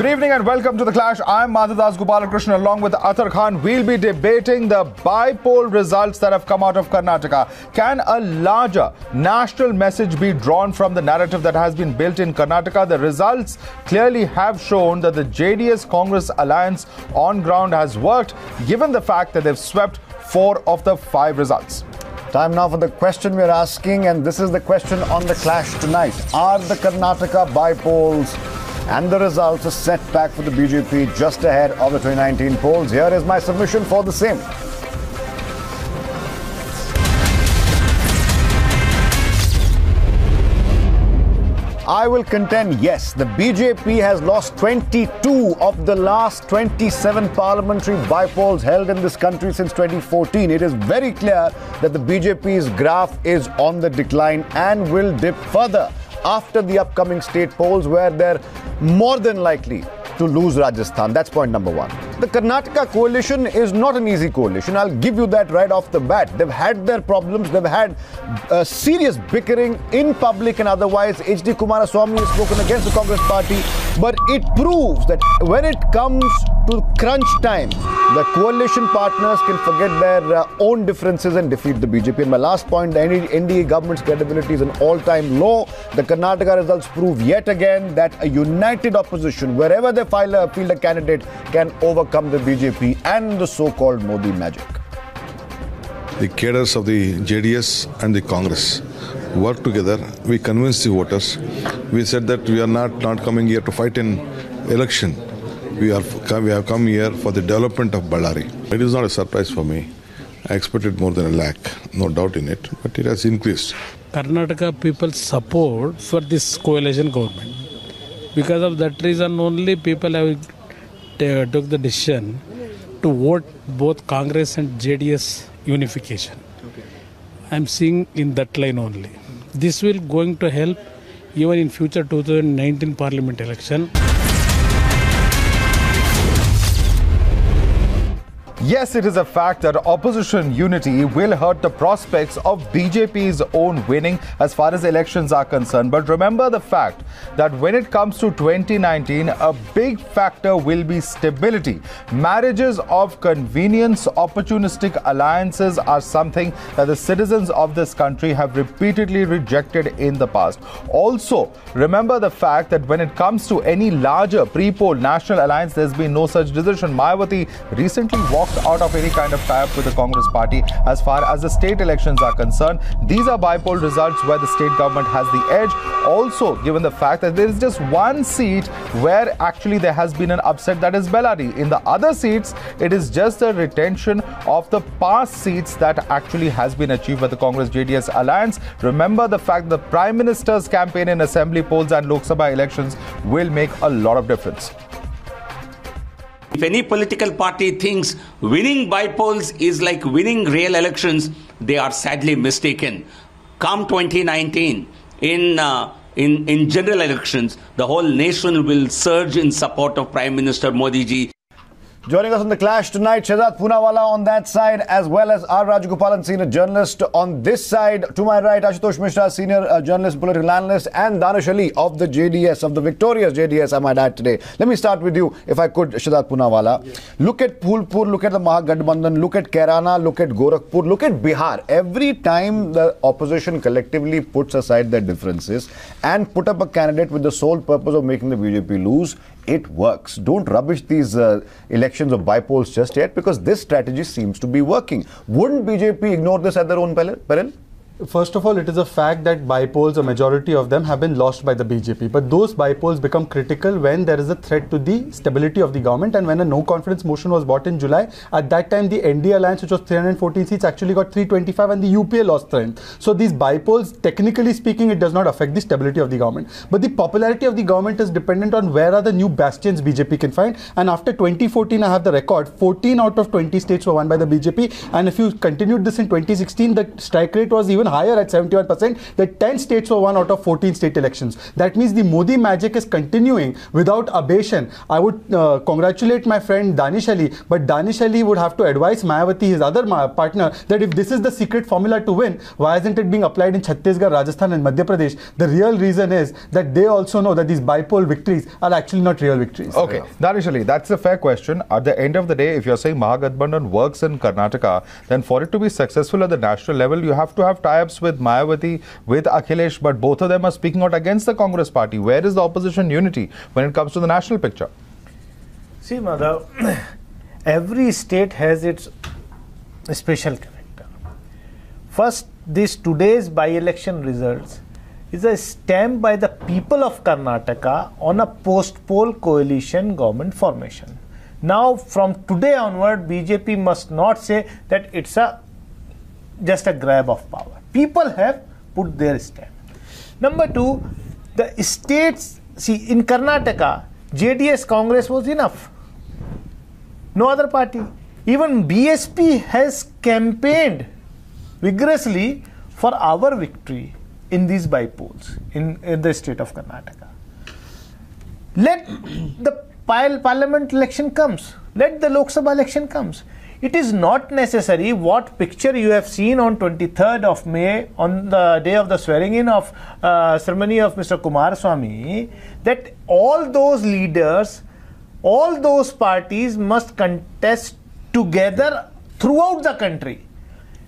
Good evening and welcome to The Clash. I'm Madhadas Gopalakrishnan along with Athar Khan. We'll be debating the by-poll results that have come out of Karnataka. Can a larger national message be drawn from the narrative that has been built in Karnataka? The results clearly have shown that the JDS-Congress alliance on ground has worked, given the fact that they've swept 4 of the 5 results. Time now for the question we're asking, and this is the question on The Clash tonight. Are the Karnataka by-polls and the results a setback for the BJP just ahead of the 2019 polls? Here is my submission for the same. I will contend, yes, the BJP has lost 22 of the last 27 parliamentary by-polls held in this country since 2014. It is very clear that the BJP's graph is on the decline and will dip further after the upcoming state polls, where they're more than likely to lose Rajasthan. That's point number 1. The Karnataka coalition is not an easy coalition. I'll give you that right off the bat. They've had their problems. They've had serious bickering in public and otherwise. H.D. Kumaraswamy has spoken against the Congress party. But it proves that when it comes to crunch time, the coalition partners can forget their own differences and defeat the BJP. And my last point, the NDA government's credibility is an all-time low. The Karnataka results prove yet again that a united opposition, wherever they field a candidate, can overcome the BJP and the so-called Modi magic. The cadres of the JDS and the Congress work together. We convinced the voters. We said that we are not coming here to fight an election. We have come here for the development of Ballari. It is not a surprise for me. I expected more than 1 lakh, no doubt in it, but it has increased. Karnataka people's support for this coalition government. Because of that reason only people have took the decision to vote both Congress and JDS unification. Okay. I'm seeing in that line only. This will going to help even in future 2019 parliament election. Yes, it is a fact that opposition unity will hurt the prospects of BJP's own winning as far as elections are concerned. But remember the fact that when it comes to 2019, a big factor will be stability. Marriages of convenience, opportunistic alliances are something that the citizens of this country have repeatedly rejected in the past. Also, remember the fact that when it comes to any larger pre-poll national alliance, there's been no such decision. Mayawati recently walked out of any kind of tie-up with the Congress party as far as the state elections are concerned. These are by-poll results where the state government has the edge. Also, given the fact that there is just 1 seat where actually there has been an upset, that is Bellary. In the other seats, it is just a retention of the past seats that actually has been achieved by the Congress-JDS alliance. Remember the fact that the Prime Minister's campaign in assembly polls and Lok Sabha elections will make a lot of difference. If any political party thinks winning by-polls is like winning real elections, they are sadly mistaken. Come 2019, in general elections, the whole nation will surge in support of Prime Minister Modi ji. Joining us on The Clash tonight, Shehzad Poonawala on that side, as well as R. Rajagopalan, senior journalist on this side. To my right, Ashutosh Mishra, senior journalist, political analyst, and Danish Ali of the JDS, of the victorious JDS, I might add today. Let me start with you, if I could, Shehzad Poonawala. Yes. Look at Phulpur, look at the Mahagathbandhan, look at Kairana, look at Gorakhpur, look at Bihar. Every time the opposition collectively puts aside their differences and put up a candidate with the sole purpose of making the BJP lose, it works. Don't rubbish these elections of by-polls just yet, because this strategy seems to be working. Wouldn't BJP ignore this at their own peril? First of all, it is a fact that by-polls, a majority of them have been lost by the BJP. But those by-polls become critical when there is a threat to the stability of the government, and when a no-confidence motion was brought in July. At that time, the NDA alliance, which was 314 seats, actually got 325, and the UPA lost strength. So these by-polls, technically speaking, it does not affect the stability of the government. But the popularity of the government is dependent on where are the new bastions BJP can find. And after 2014, I have the record, 14 out of 20 states were won by the BJP. And if you continued this in 2016, the strike rate was even higher at 71%, that 10 states were won out of 14 state elections. That means the Modi magic is continuing without abatation. I would congratulate my friend Danish Ali, but Danish Ali would have to advise Mayawati, his other partner, that if this is the secret formula to win, why isn't it being applied in Chhattisgarh, Rajasthan and Madhya Pradesh? The real reason is that they also know that these bipolar victories are actually not real victories. Okay, Danish Ali, that's a fair question. At the end of the day, if you're saying Mahagathbandhan works in Karnataka, then for it to be successful at the national level, you have to have tie-ups with Mayawati, with Akhilesh, but both of them are speaking out against the Congress party. Where is the opposition unity when it comes to the national picture? See, Madhav, every state has its special character. First, today's by-election results is a stamp by the people of Karnataka on a post-poll coalition government formation. Now, from today onward, BJP must not say that it's just a grab of power. People have put their stamp. Number two, the states, see, in Karnataka, JDS Congress was enough. No other party. Even BSP has campaigned vigorously for our victory in these bypolls in the state of Karnataka. Let the parliament election comes. Let the Lok Sabha election comes. It is not necessary what picture you have seen on 23rd of May on the day of the swearing in of ceremony of Mr. Kumaraswamy, that all those leaders, all those parties must contest together throughout the country.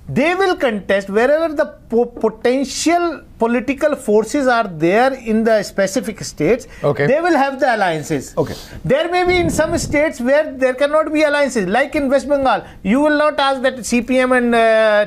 They will contest wherever the potential political forces are there in the specific states. Okay. They will have the alliances. Okay. There may be in some states where there cannot be alliances. Like in West Bengal, you will not ask that CPM and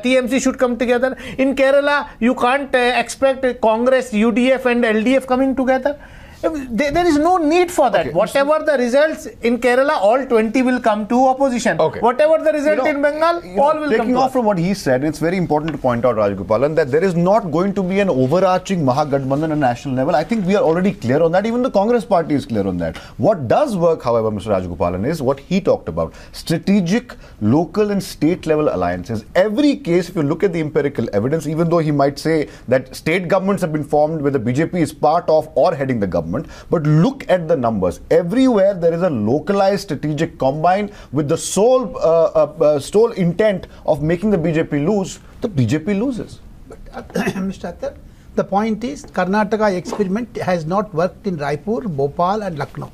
TMC should come together. In Kerala, you can't expect Congress, UDF and LDF coming together. There is no need for that. Okay. Whatever the results in Kerala, all 20 will come to opposition. Okay. Whatever the result in Bengal, all will come to. Taking off from what he said, it's very important to point out, Rajgopalan, that there is not going to be an overarching Mahagathbandhan at national level. I think we are already clear on that. Even the Congress party is clear on that. What does work, however, Mr. Rajgopalan, is what he talked about. Strategic, local and state level alliances. Every case, if you look at the empirical evidence, even though he might say that state governments have been formed where the BJP is part of or heading the government, but look at the numbers. Everywhere there is a localized strategic combined with the sole intent of making the BJP lose. The BJP loses. But Mr. Akhtar, the point is Karnataka experiment has not worked in Raipur, Bhopal and Lucknow.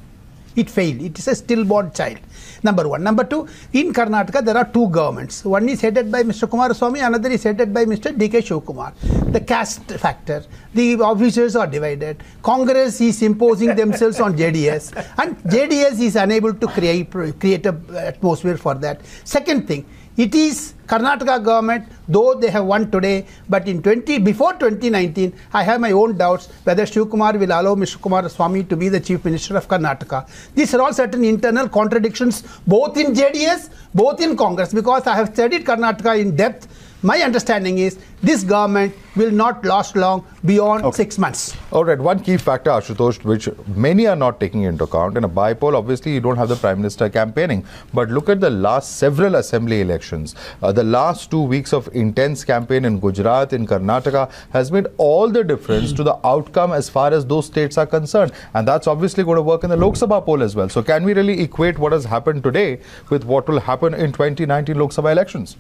It failed. It is a stillborn child. Number one. Number two, in Karnataka there are two governments. One is headed by Mr. Kumaraswamy, another is headed by Mr. D.K. Shivakumar. The caste factor, the officers are divided. Congress is imposing themselves on JDS and JDS is unable to create an atmosphere for that. Second thing, it is Karnataka government, though they have won today, but before 2019, I have my own doubts whether Shivakumar will allow Mr. Kumaraswamy to be the Chief Minister of Karnataka. These are all certain internal contradictions, both in JDS, both in Congress, because I have studied Karnataka in depth. My understanding is this government will not last long beyond 6 months. All right, one key factor, Ashutosh, which many are not taking into account. In a bipoll, obviously, you don't have the Prime Minister campaigning. But look at the last several assembly elections. The last 2 weeks of intense campaign in Gujarat, in Karnataka, has made all the difference to the outcome as far as those states are concerned. And that's obviously going to work in the Lok Sabha poll as well. So can we really equate what has happened today with what will happen in 2019 Lok Sabha elections?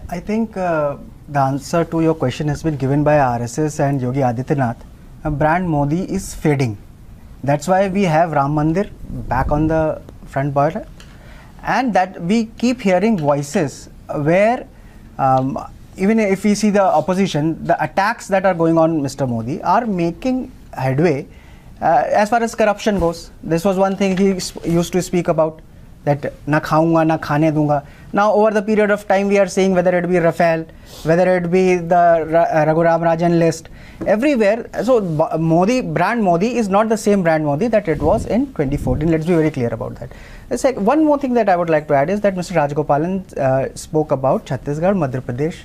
I think the answer to your question has been given by RSS and Yogi Adityanath. Brand Modi is fading. That's why we have Ram Mandir back on the front burner, and that we keep hearing voices where even if we see the opposition, the attacks that are going on Mr. Modi are making headway as far as corruption goes. This was one thing he used to speak about, that na khaunga, na khane dunga. Now over the period of time we are seeing whether it be Rafale, whether it be the Raghuram Rajan list, everywhere. So brand Modi is not the same brand Modi that it was in 2014. Let's be very clear about that. It's like one more thing that I would like to add is that Mr. Rajgopalan spoke about Chhattisgarh, Madhya Pradesh.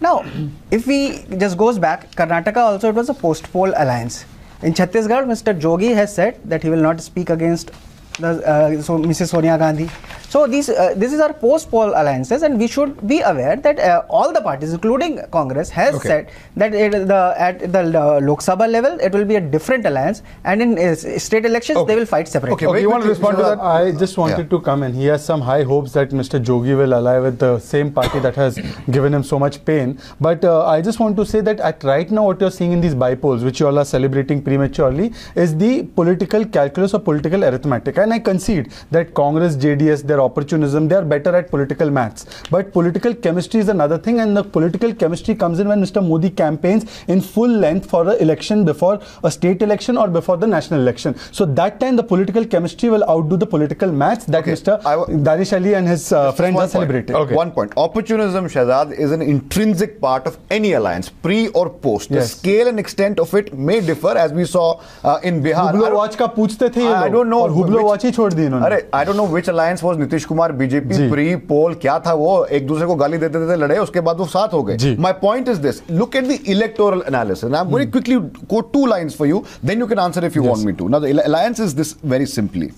Now, if we just goes back, Karnataka also, it was a post-poll alliance. In Chhattisgarh, Mr. Jogi has said that he will not speak against Mrs. Sonia Gandhi. So this is our post-poll alliances, and we should be aware that all the parties, including Congress, has said that at the Lok Sabha level it will be a different alliance, and in state elections they will fight separately. Okay, you want to respond to that? I just wanted to come in. He has some high hopes that Mr. Jogi will ally with the same party that has given him so much pain. But I just want to say that at right now what you're seeing in these bypolls, which you all are celebrating prematurely, is the political calculus or political arithmetic. And I concede that Congress, JDS, their opportunism, they are better at political maths. But political chemistry is another thing, and the political chemistry comes in when Mr. Modi campaigns in full length for an election before a state election or before the national election. So that time the political chemistry will outdo the political maths that Mr. Danish Ali and his friends are celebrating. One point. Opportunism, Shahzad, is an intrinsic part of any alliance, pre or post. The scale and extent of it may differ, as we saw in Bihar. Hublo watch ka पूछते थे I don't know. Hublo watch ही छोड़ दी इन्होंने. I don't know which alliance was Nitish Kumar, BJP, pre-poll, क्या था वो, एक दूसरे को गाली देते थे, लड़े, उसके बाद वो साथ हो गए. My point is this, look at the electoral analysis. And I'm going to quickly quote 2 lines for you, then you can answer if you want me to. Now the alliance is this very simply.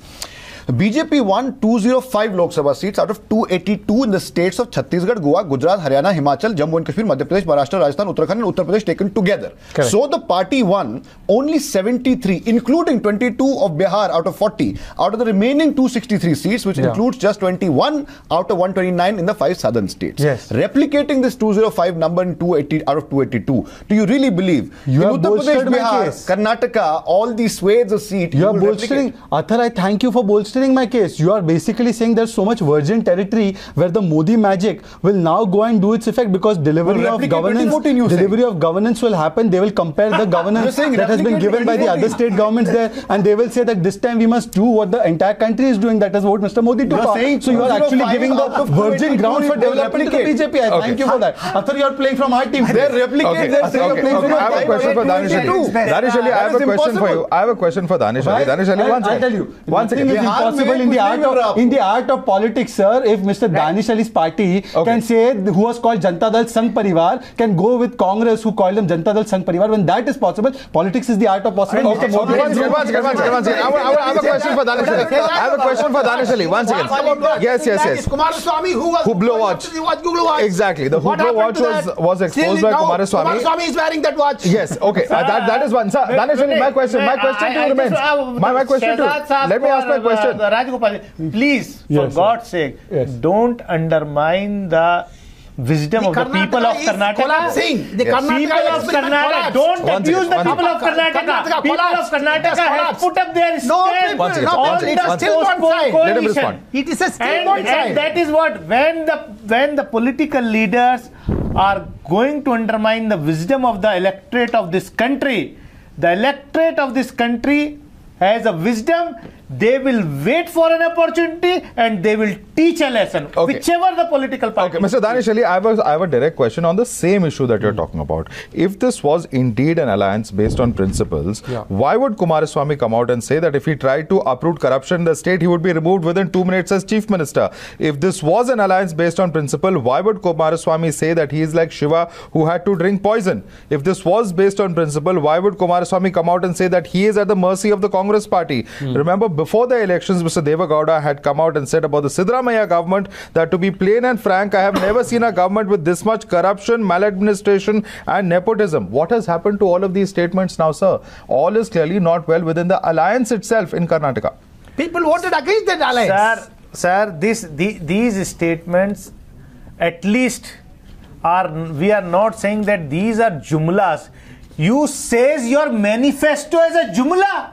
BJP won 205 Lok Sabha seats out of 282 in the states of Chhattisgarh, Goa, Gujarat, Haryana, Himachal, Jammu and Kashmir, Madhya Pradesh, Maharashtra, Rajasthan, Uttarakhand and Uttar Pradesh taken together. Correct. So the party won only 73, including 22 of Bihar out of 40, out of the remaining 263 seats, which includes just 21 out of 129 in the 5 southern states. Replicating this 205 number in 280 out of 282, do you really believe you in Uttar Pradesh, Bihar, Karnataka, all these swathes of seats? You are bolstering. Athar, I thank you for bolstering my case. You are basically saying there's so much virgin territory where the Modi magic will now go and do its effect, because delivery of governance will happen. They will compare the governance that has been given by the other state governments there, and they will say that this time we must do what the entire country is doing. That is what Mr. Modi took off. So you are actually giving the virgin ground for development to the BJP. I thank you for that. Athar, you are playing from our team. They're replicating. I have a question for Danish Ali. Danish Ali, I have a question for you. I have a question for Danish Ali. Danish Ali, one second. I'll tell you. One second. It's impossible in the art of politics, sir. If Mr. Danish Ali's party can say, who was called Janata Dal Sangh Parivar, can go with Congress, who called them Janata Dal Sangh Parivar, when that is possible, politics is the art of possible. I have a question for Danish Ali. I have a question for Danish Ali. One second. Yes. Kumaraswamy, who was Hublot watch. Exactly. The Hublot watch was exposed by Kumaraswamy. Kumaraswamy is wearing that watch. Yes. Okay. That is one. Sir, Danish Ali, my question to you remains. My question to you. Let me ask my question. Rajgopal, please, for God's sake, don't undermine the wisdom of the people of Karnataka. The people of Karnataka, don't abuse the people of Karnataka. People of Karnataka have put up their stand on the post-poll coalition. It is a stillborn child. And that is what, when the political leaders are going to undermine the wisdom of the electorate of this country, the electorate of this country has a wisdom. They will wait for an opportunity and they will teach a lesson, whichever the political party. Okay, Mr. Danish Ali, I have a direct question on the same issue that you're talking about. If this was indeed an alliance based on principles, why would Kumaraswamy come out and say that if he tried to uproot corruption in the state, he would be removed within 2 minutes as chief minister? If this was an alliance based on principle, why would Kumaraswamy say that he is like Shiva who had to drink poison? If this was based on principle, why would Kumaraswamy come out and say that he is at the mercy of the Congress party? Remember, before the elections, Mr. Deva Gowda had come out and said about the Siddaramaiah government that, to be plain and frank, I have never seen a government with this much corruption, maladministration and nepotism. What has happened to all of these statements now, sir? All is clearly not well within the alliance itself in Karnataka. People voted against that alliance. Sir, these statements, at least, we are not saying that these are jumlas. You says your manifesto as a jumla.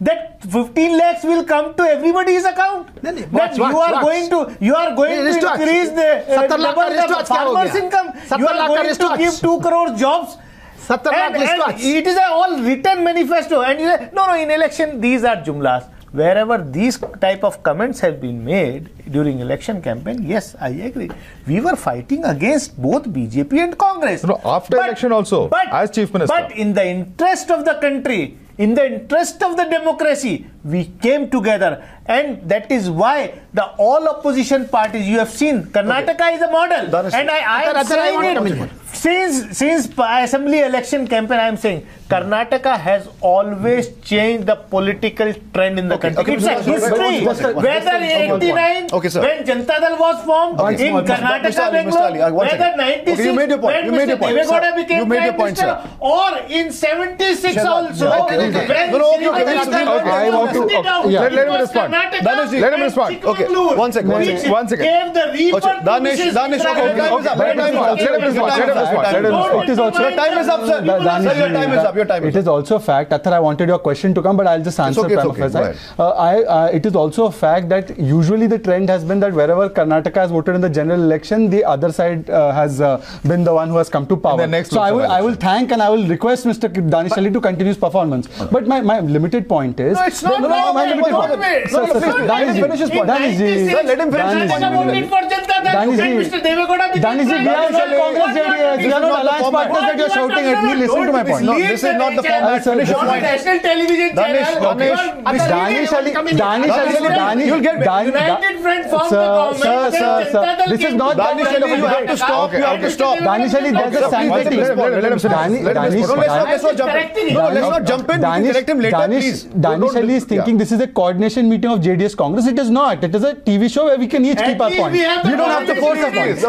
That 15 lakhs will come to everybody's account. That you are going to increase the farmers' income. You are going to give 2 crore jobs. And it is all written manifesto. And you say, no, in election these are jumlas. Wherever these type of comments have been made during election campaign, yes, I agree. We were fighting against both BJP and Congress. No, after election also, as chief minister. But in the interest of the country, in the interest of the democracy, we came together, and that is why the all opposition parties, you have seen, Karnataka is a model, and I am saying it since assembly election campaign. I am saying Karnataka has always changed the political trend in the country. It's a history. Whether 89, when Janata Dal was formed, in Karnataka, Bangalore, whether 96, when Mr. Devegowda became Prime Minister, or in 76 also, when I want to. Let him respond. Let him respond. Okay, one second. Gave the rebirth Danish, it is also time is up, sir. Sir, your time is up. Your time is up. It is also a fact. Athar, I wanted your question to come, but I'll just answer. It is also a fact that usually the trend has been that wherever Karnataka has voted in the general election, the other side has been the one who has come to power. So I will thank and I will request Mr. Danish Ali to continue his performance. But my limited point is... No, it's not my limited point. Let him finish his point. Let him finish his point. Danish, we are not Congress-JDS. We are not alliance partners that you are shouting at me. Listen to my point. No, this is not the format. Finish your point. National television channel. Danish, you'll get United Front from the government. Sir, this is not Danish Ali, you have to stop. You have to stop. Danish Ali, there's a sanctity. Let's not jump in. Correct him later, please. Danish Ali is thinking this is a coordination meeting of JDS Congress. It is not. It is a TV show where we can each keep our points. You don't have to force a point.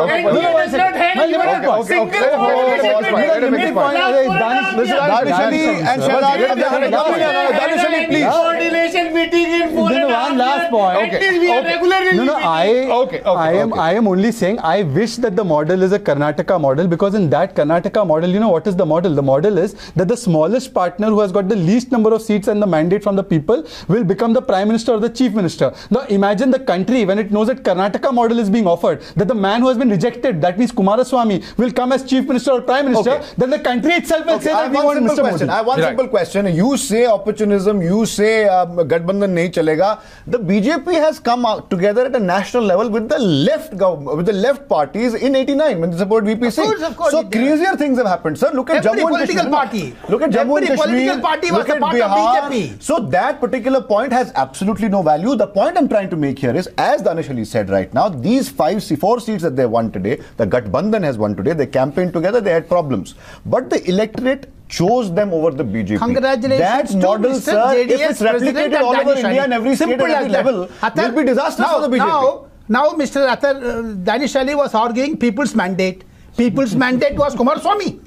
I am only saying I wish that the model is a Karnataka model, because in that Karnataka model, you know what is the model? The model is that the smallest partner who has got the least number of seats and the mandate from the people will become the Prime Minister or the Chief Minister. Now imagine the country when it knows that Karnataka model is being offered, that the man who has been rejected, that means Kumaraswamy, will come as Chief Minister or Prime Minister, then the country itself will say that we want Mr. Modi. I have one simple question. You say opportunism, you say Gadbandhan nahi chalega. The BJP has come out together at a national level with the left parties in 89 when they supported VP Singh. Of course, so crazier things have happened, sir. Look at Jammu and Kashmir. Look at Jammu and Kashmir. Look at Bihar. So that particular point has absolutely no value. The point I'm trying to make here is, as Danish Ali said right now, these 4 seats that they won today, the Gadbandhan has won today, they campaigned together, they had problems. But the electorate chose them over the BJP. Congratulations that to model, Mr. sir, JDS if it's replicated all over India and every state at every level, will be disastrous for the BJP. Now Mr. Danish Ali was arguing people's mandate. People's mandate was Kumaraswamy.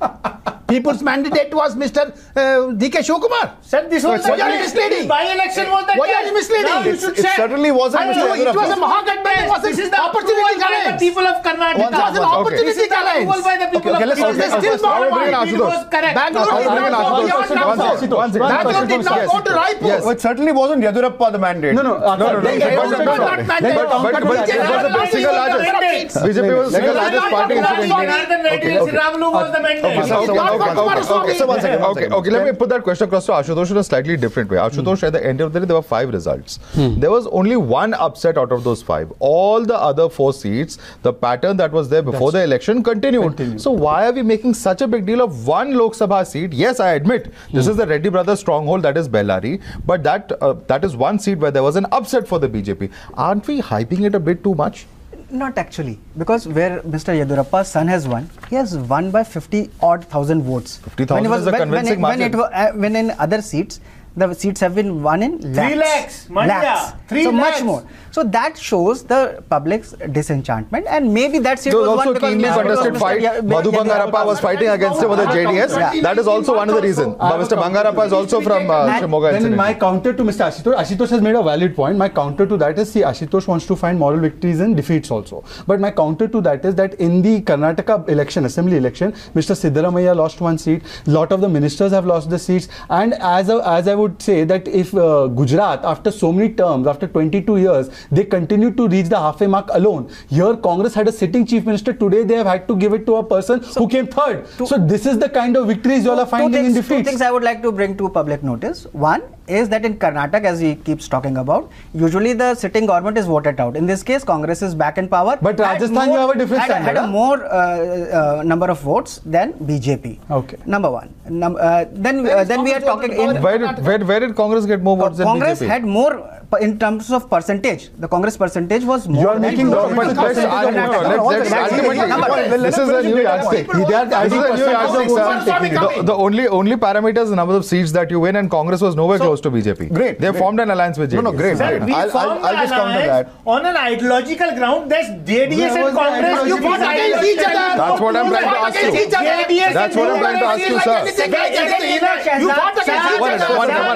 People's mandate was Mr. D.K. Shivakumar. Sir, this was misleading. By-election was that. Why are you misleading? It certainly wasn't. It was a Mahagathbandhan. This is the opportunity challenge. The people of Karnataka. It was an opportunity challenge. By the people of Karnataka. It was correct. Bangalore did not go to Raipur. Yes. It certainly wasn't Yadurappa the mandate. No. BJP was the single largest party in India. Okay, let me put that question across to Ashutosh in a slightly different way. Ashutosh, at the end of the day, there were 5 results. There was only one upset out of those 5. All the other 4 seats, the pattern that was there before the election continued. So why are we making such a big deal of one Lok Sabha seat? Yes, I admit, this is the Reddy brothers' stronghold, that is Bellary. But that is one seat where there was an upset for the BJP. Aren't we hyping it a bit too much? Not actually, because where Mr. Yadurappa's son has won, he has won by 50,000 votes. 50,000 is a convincing margin. When in other seats, the seats have been won in lakhs. 3 lakhs. 3 so lakhs. Much more. So that shows the public's disenchantment, and maybe that seat was also won because keenly contested fight. Madhu Bangarappa was fighting against him with the JDS. That is also one of the reasons. Mr. Bangarappa is also from Shimoga. Then my counter to Mr. Ashutosh has made a valid point. My counter to that is, see, Ashutosh wants to find moral victories in defeats also. But my counter to that is that in the Karnataka election, assembly election, Mr. Siddaramaiah lost 1 seat. Lot of the ministers have lost the seats. And as I would say that if Gujarat, after so many terms, after 22 years, they continue to reach the halfway mark alone. Here, Congress had a sitting chief minister. Today, they have had to give it to a person who came third. So this is the kind of victories you all are finding in defeats. 2 things I would like to bring to public notice. One, is that in Karnataka, as he keeps talking about, usually the sitting government is voted out. In this case, Congress is back in power. But Rajasthan, you have a different standard. Had a more number of votes than BJP. Okay. Number one. Then we are talking in. Where did Congress get more votes than Congress BJP? had more in terms of percentage. The Congress percentage was more. You are making This is a new yardstick. The only parameter is the number of seats that you win, and Congress was nowhere close to BJP. Great. They formed an alliance with JDS. No, great. Sir, we I'll formed just counter that. on an ideological ground. That's JDS and Congress. You fought against each other. That's what I'm trying to ask you. JDS That's what I'm trying to ask you, sir. You fought against each other.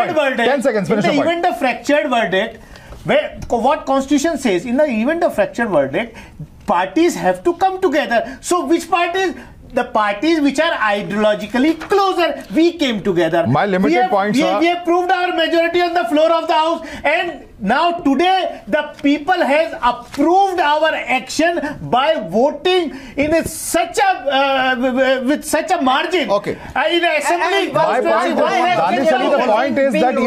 10 seconds, finish in your the point. event of fractured verdict, what Constitution says, in the event of fractured verdict, parties have to come together. So which parties? The parties which are ideologically closer, we came together. My limited points are... We have proved our majority on the floor of the House, and now today the people has approved our action by voting in with such a margin. Okay. In assembly. My point, the point is that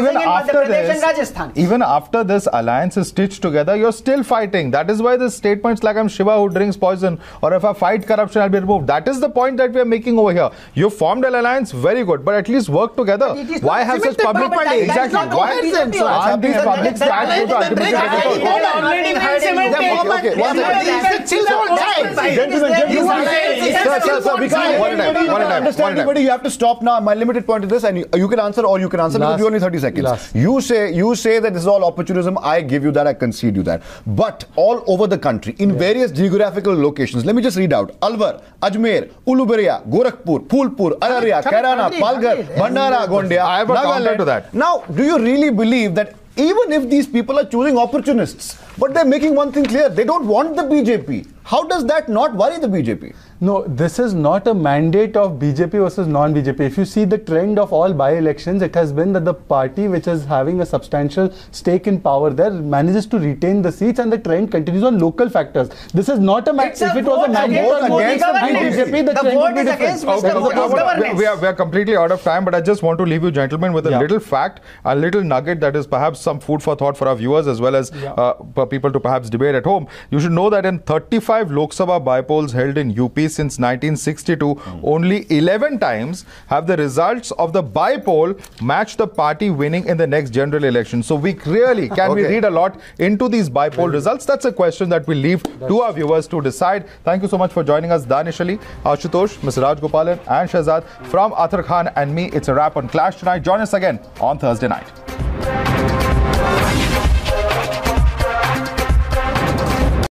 even after this alliance is stitched together, you're still fighting. That is why the statements like I'm Shiva who drinks poison, or if I fight corruption, I'll be removed. That is the point that we are making over here. You formed an alliance, very good, but at least work together. Why have such public... Exactly. Why aren't these public stats going to ultimately you have to stop now. My limited point is this, and you can answer or you can answer because you only 30 seconds. You say that this is all opportunism. I give you that. I concede you that. But all over the country, in various geographical locations, let me just read out: Alwar, Ajmer, Uluberia, Gorakhpur, Phulpur, Araria, Kairana, Palghar, Bhandara, Gondia. I have a counter to that. Now, do you really believe that even if these people are choosing opportunists, but they're making one thing clear, they don't want the BJP? How does that not worry the BJP? No, this is not a mandate of BJP versus non-BJP. If you see the trend of all by-elections, it has been that the party which is having a substantial stake in power there manages to retain the seats, and the trend continues on local factors. This is not a mandate. If it was a mandate against BJP, the trend would be different. We are completely out of time, but I just want to leave you gentlemen with a little fact, a little nugget that is perhaps some food for thought for our viewers as well as for people to perhaps debate at home. You should know that in 35 Lok Sabha bypolls held in UP since 1962, only 11 times have the results of the bypoll matched the party winning in the next general election. So we really, can we read a lot into these bypoll results? That's a question that we leave to our viewers to decide. Thank you so much for joining us, Danish Ali, Ashutosh, Mr. Raj Gopalan and Shahzad. From Athar Khan and me, it's a wrap on Clash tonight. Join us again on Thursday night.